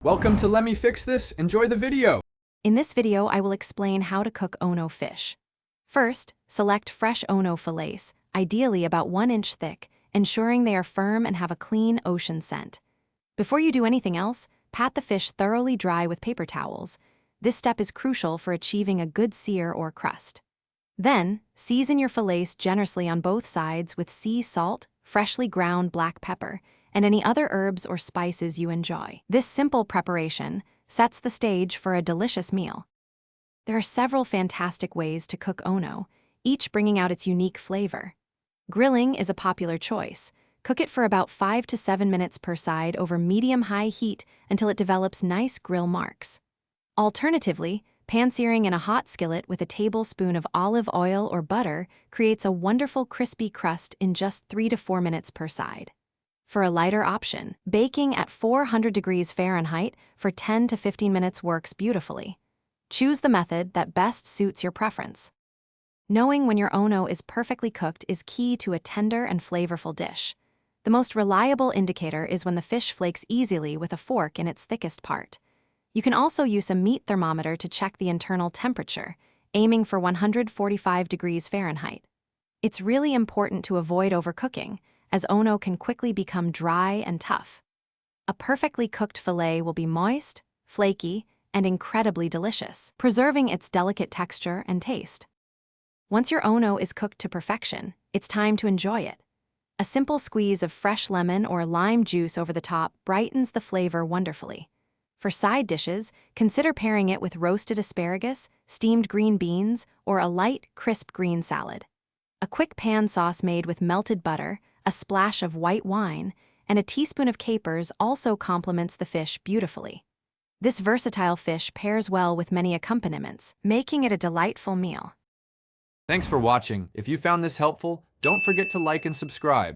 Welcome to Let Me Fix This. Enjoy the video. In this video, I will explain how to cook Ono fish. First, select fresh Ono fillets, ideally about 1 inch thick, ensuring they are firm and have a clean ocean scent. Before you do anything else, pat the fish thoroughly dry with paper towels. This step is crucial for achieving a good sear or crust. Then, season your fillets generously on both sides with sea salt, freshly ground black pepper, and any other herbs or spices you enjoy. This simple preparation sets the stage for a delicious meal. There are several fantastic ways to cook Ono, each bringing out its unique flavor. Grilling is a popular choice. Cook it for about 5 to 7 minutes per side over medium-high heat until it develops nice grill marks. Alternatively, pan-searing in a hot skillet with a tablespoon of olive oil or butter creates a wonderful crispy crust in just 3 to 4 minutes per side. For a lighter option, baking at 400 degrees Fahrenheit for 10 to 15 minutes works beautifully. Choose the method that best suits your preference. Knowing when your Ono is perfectly cooked is key to a tender and flavorful dish. The most reliable indicator is when the fish flakes easily with a fork in its thickest part. You can also use a meat thermometer to check the internal temperature, aiming for 145 degrees Fahrenheit. It's really important to avoid overcooking, as Ono can quickly become dry and tough. A perfectly cooked fillet will be moist, flaky, and incredibly delicious, preserving its delicate texture and taste. Once your Ono is cooked to perfection, it's time to enjoy it. A simple squeeze of fresh lemon or lime juice over the top brightens the flavor wonderfully. For side dishes, consider pairing it with roasted asparagus, steamed green beans, or a light, crisp green salad. A quick pan sauce made with melted butter, a splash of white wine, and a teaspoon of capers also complements the fish beautifully. This versatile fish pairs well with many accompaniments, making it a delightful meal. Thanks for watching. If you found this helpful, don't forget to like and subscribe.